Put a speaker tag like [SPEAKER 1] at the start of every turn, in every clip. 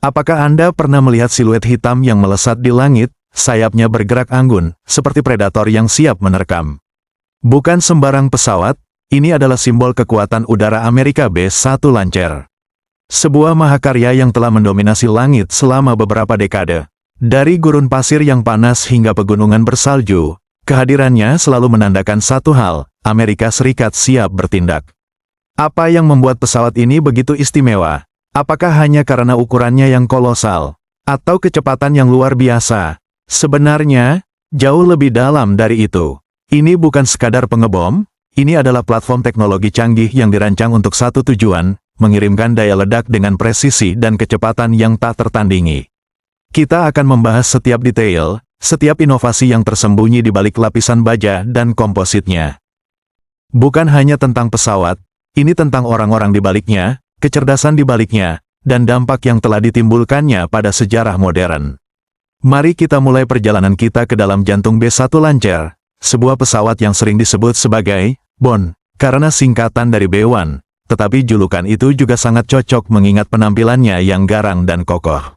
[SPEAKER 1] Apakah Anda pernah melihat siluet hitam yang melesat di langit, sayapnya bergerak anggun, seperti predator yang siap menerkam? Bukan sembarang pesawat, ini adalah simbol kekuatan udara Amerika B-1 Lancer. Sebuah mahakarya yang telah mendominasi langit selama beberapa dekade. Dari gurun pasir yang panas hingga pegunungan bersalju, kehadirannya selalu menandakan satu hal, Amerika Serikat siap bertindak. Apa yang membuat pesawat ini begitu istimewa? Apakah hanya karena ukurannya yang kolosal, atau kecepatan yang luar biasa? Sebenarnya, jauh lebih dalam dari itu. Ini bukan sekadar pengebom, ini adalah platform teknologi canggih yang dirancang untuk satu tujuan, mengirimkan daya ledak dengan presisi dan kecepatan yang tak tertandingi. Kita akan membahas setiap detail, setiap inovasi yang tersembunyi di balik lapisan baja dan kompositnya. Bukan hanya tentang pesawat, ini tentang orang-orang di baliknya, kecerdasan di baliknya, dan dampak yang telah ditimbulkannya pada sejarah modern. Mari kita mulai perjalanan kita ke dalam jantung B-1 Lancer, sebuah pesawat yang sering disebut sebagai BON, karena singkatan dari B-1, tetapi julukan itu juga sangat cocok mengingat penampilannya yang garang dan kokoh.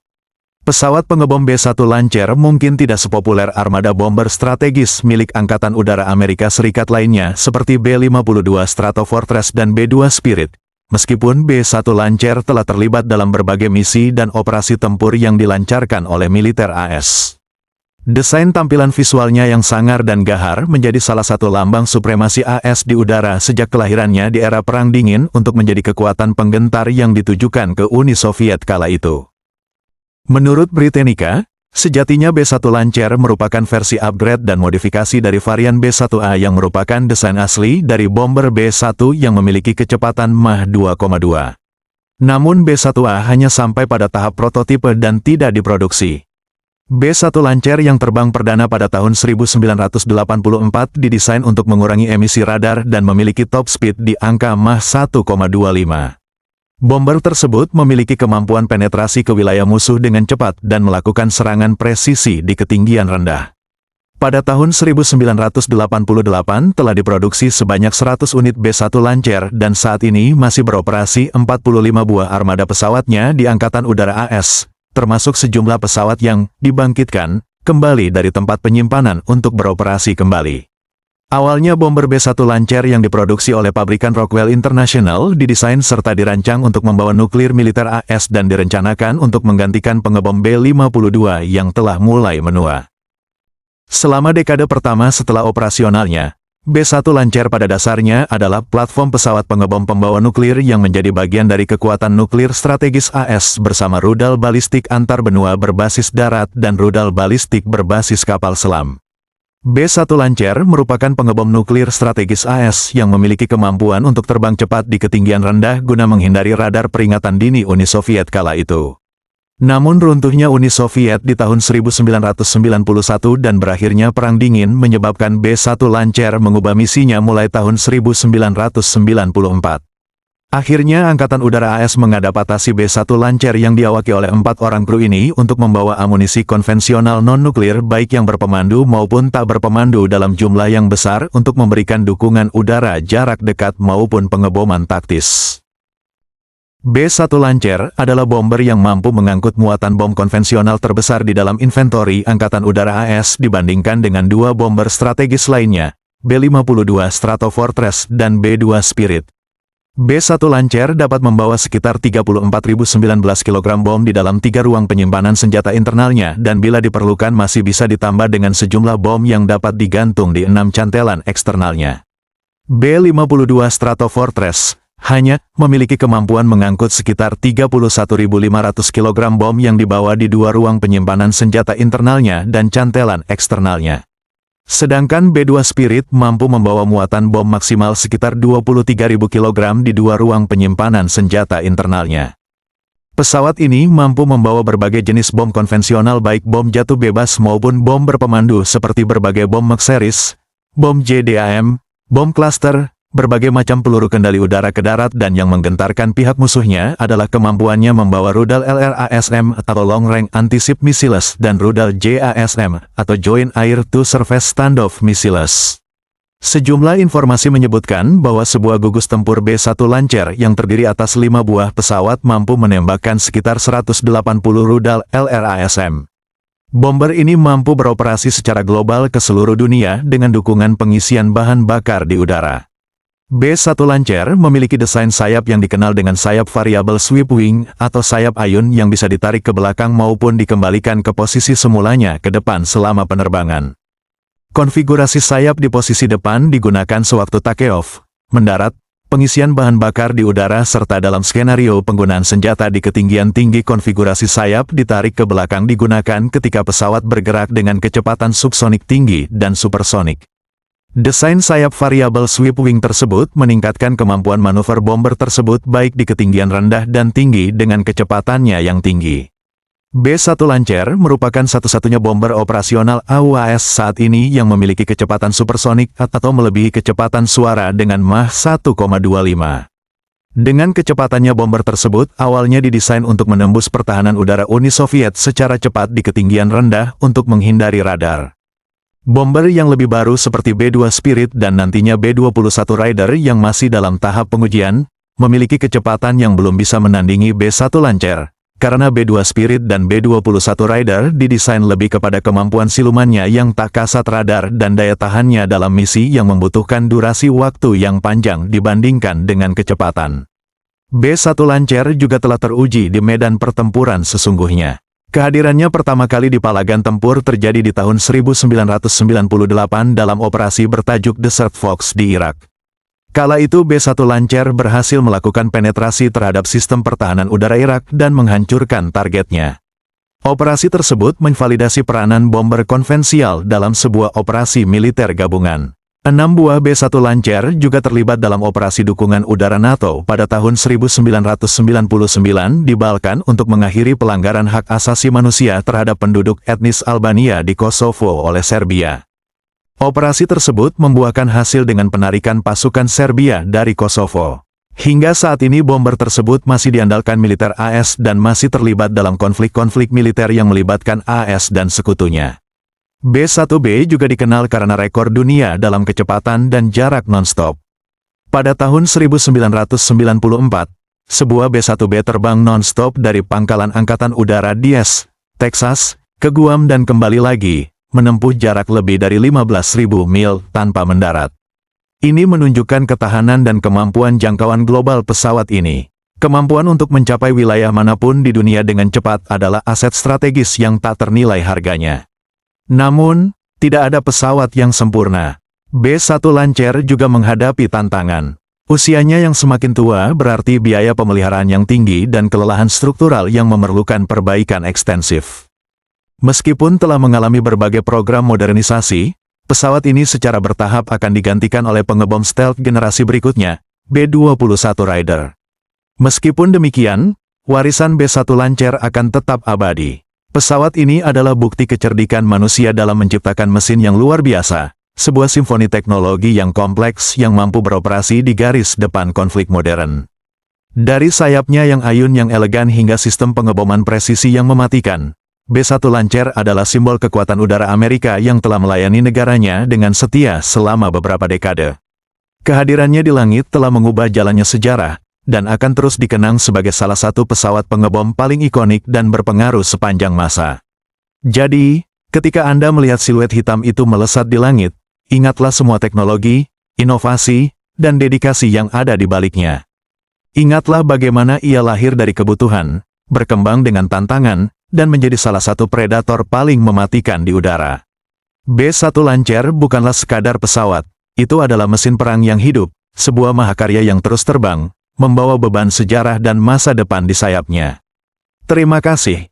[SPEAKER 1] Pesawat pengebom B-1 Lancer mungkin tidak sepopuler armada bomber strategis milik Angkatan Udara Amerika Serikat lainnya seperti B-52 Stratofortress dan B-2 Spirit. Meskipun B-1 Lancer telah terlibat dalam berbagai misi dan operasi tempur yang dilancarkan oleh militer AS. Desain tampilan visualnya yang sangar dan gahar menjadi salah satu lambang supremasi AS di udara sejak kelahirannya di era Perang Dingin untuk menjadi kekuatan penggentar yang ditujukan ke Uni Soviet kala itu. Menurut Britannica, sejatinya B-1 Lancer merupakan versi upgrade dan modifikasi dari varian B-1A yang merupakan desain asli dari bomber B-1 yang memiliki kecepatan Mach 2,2. Namun B-1A hanya sampai pada tahap prototipe dan tidak diproduksi. B-1 Lancer yang terbang perdana pada tahun 1984 didesain untuk mengurangi emisi radar dan memiliki top speed di angka Mach 1,25. Bomber tersebut memiliki kemampuan penetrasi ke wilayah musuh dengan cepat dan melakukan serangan presisi di ketinggian rendah. Pada tahun 1988 telah diproduksi sebanyak 100 unit B-1 Lancer dan saat ini masih beroperasi 45 buah armada pesawatnya di Angkatan Udara AS, termasuk sejumlah pesawat yang dibangkitkan kembali dari tempat penyimpanan untuk beroperasi kembali. Awalnya bomber B-1 Lancer yang diproduksi oleh pabrikan Rockwell International didesain serta dirancang untuk membawa nuklir militer AS dan direncanakan untuk menggantikan pengebom B-52 yang telah mulai menua. Selama dekade pertama setelah operasionalnya, B-1 Lancer pada dasarnya adalah platform pesawat pengebom pembawa nuklir yang menjadi bagian dari kekuatan nuklir strategis AS bersama rudal balistik antar benua berbasis darat dan rudal balistik berbasis kapal selam. B-1 Lancer merupakan pengebom nuklir strategis AS yang memiliki kemampuan untuk terbang cepat di ketinggian rendah guna menghindari radar peringatan dini Uni Soviet kala itu. Namun runtuhnya Uni Soviet di tahun 1991 dan berakhirnya Perang Dingin menyebabkan B-1 Lancer mengubah misinya mulai tahun 1994. Akhirnya Angkatan Udara AS mengadaptasi B-1 Lancer yang diawaki oleh 4 orang kru ini untuk membawa amunisi konvensional non-nuklir baik yang berpemandu maupun tak berpemandu dalam jumlah yang besar untuk memberikan dukungan udara jarak dekat maupun pengeboman taktis. B-1 Lancer adalah bomber yang mampu mengangkut muatan bom konvensional terbesar di dalam inventori Angkatan Udara AS dibandingkan dengan 2 bomber strategis lainnya, B-52 Stratofortress dan B-2 Spirit. B-1 Lancer dapat membawa sekitar 34.019 kg bom di dalam 3 ruang penyimpanan senjata internalnya dan bila diperlukan masih bisa ditambah dengan sejumlah bom yang dapat digantung di 6 cantelan eksternalnya. B-52 Stratofortress hanya memiliki kemampuan mengangkut sekitar 31.500 kg bom yang dibawa di 2 ruang penyimpanan senjata internalnya dan cantelan eksternalnya. Sedangkan B-2 Spirit mampu membawa muatan bom maksimal sekitar 23.000 kg di 2 ruang penyimpanan senjata internalnya. Pesawat ini mampu membawa berbagai jenis bom konvensional baik bom jatuh bebas maupun bom berpemandu seperti berbagai bom Max series, bom JDAM, bom cluster, berbagai macam peluru kendali udara ke darat dan yang menggentarkan pihak musuhnya adalah kemampuannya membawa rudal LRASM atau Long Range Anti-Ship Missiles dan rudal JASM atau Joint Air to Surface Standoff Missiles. Sejumlah informasi menyebutkan bahwa sebuah gugus tempur B-1 Lancer yang terdiri atas 5 buah pesawat mampu menembakkan sekitar 180 rudal LRASM. Bomber ini mampu beroperasi secara global ke seluruh dunia dengan dukungan pengisian bahan bakar di udara. B-1 Lancer memiliki desain sayap yang dikenal dengan sayap variable sweep wing atau sayap ayun yang bisa ditarik ke belakang maupun dikembalikan ke posisi semulanya ke depan selama penerbangan. Konfigurasi sayap di posisi depan digunakan sewaktu takeoff, mendarat, pengisian bahan bakar di udara serta dalam skenario penggunaan senjata di ketinggian tinggi. Konfigurasi sayap ditarik ke belakang digunakan ketika pesawat bergerak dengan kecepatan subsonik tinggi dan supersonik. Desain sayap variable sweep wing tersebut meningkatkan kemampuan manuver bomber tersebut baik di ketinggian rendah dan tinggi dengan kecepatannya yang tinggi. B-1 Lancer merupakan satu-satunya bomber operasional AUAS saat ini yang memiliki kecepatan supersonik atau melebihi kecepatan suara dengan Mach 1,25. Dengan kecepatannya bomber tersebut awalnya didesain untuk menembus pertahanan udara Uni Soviet secara cepat di ketinggian rendah untuk menghindari radar. Bomber yang lebih baru seperti B-2 Spirit dan nantinya B-21 Raider yang masih dalam tahap pengujian, memiliki kecepatan yang belum bisa menandingi B-1 Lancer. Karena B-2 Spirit dan B-21 Raider didesain lebih kepada kemampuan silumannya yang tak kasat radar dan daya tahannya dalam misi yang membutuhkan durasi waktu yang panjang dibandingkan dengan kecepatan. B-1 Lancer juga telah teruji di medan pertempuran sesungguhnya. Kehadirannya pertama kali di palagan tempur terjadi di tahun 1998 dalam operasi bertajuk Desert Fox di Irak. Kala itu B-1 Lancer berhasil melakukan penetrasi terhadap sistem pertahanan udara Irak dan menghancurkan targetnya. Operasi tersebut menvalidasi peranan bomber konvensional dalam sebuah operasi militer gabungan. 6 buah B-1 Lancer juga terlibat dalam operasi dukungan udara NATO pada tahun 1999 di Balkan untuk mengakhiri pelanggaran hak asasi manusia terhadap penduduk etnis Albania di Kosovo oleh Serbia. Operasi tersebut membuahkan hasil dengan penarikan pasukan Serbia dari Kosovo. Hingga saat ini bomber tersebut masih diandalkan militer AS dan masih terlibat dalam konflik-konflik militer yang melibatkan AS dan sekutunya. B-1B juga dikenal karena rekor dunia dalam kecepatan dan jarak non-stop. Pada tahun 1994, sebuah B-1B terbang non-stop dari Pangkalan Angkatan Udara Diaz, Texas, ke Guam dan kembali lagi, menempuh jarak lebih dari 15.000 mil tanpa mendarat. Ini menunjukkan ketahanan dan kemampuan jangkauan global pesawat ini. Kemampuan untuk mencapai wilayah manapun di dunia dengan cepat adalah aset strategis yang tak ternilai harganya. Namun, tidak ada pesawat yang sempurna. B-1 Lancer juga menghadapi tantangan. Usianya yang semakin tua berarti biaya pemeliharaan yang tinggi dan kelelahan struktural yang memerlukan perbaikan ekstensif. Meskipun telah mengalami berbagai program modernisasi, pesawat ini secara bertahap akan digantikan oleh pengebom stealth generasi berikutnya, B-21 Raider. Meskipun demikian, warisan B-1 Lancer akan tetap abadi. Pesawat ini adalah bukti kecerdikan manusia dalam menciptakan mesin yang luar biasa, sebuah simfoni teknologi yang kompleks yang mampu beroperasi di garis depan konflik modern. Dari sayapnya yang ayun yang elegan hingga sistem pengeboman presisi yang mematikan, B-1 Lancer adalah simbol kekuatan udara Amerika yang telah melayani negaranya dengan setia selama beberapa dekade. Kehadirannya di langit telah mengubah jalannya sejarah, dan akan terus dikenang sebagai salah satu pesawat pengebom paling ikonik dan berpengaruh sepanjang masa. Jadi, ketika Anda melihat siluet hitam itu melesat di langit, ingatlah semua teknologi, inovasi, dan dedikasi yang ada di baliknya. Ingatlah bagaimana ia lahir dari kebutuhan, berkembang dengan tantangan, dan menjadi salah satu predator paling mematikan di udara. B-1 Lancer bukanlah sekadar pesawat, itu adalah mesin perang yang hidup, sebuah mahakarya yang terus terbang, membawa beban sejarah dan masa depan di sayapnya. Terima kasih.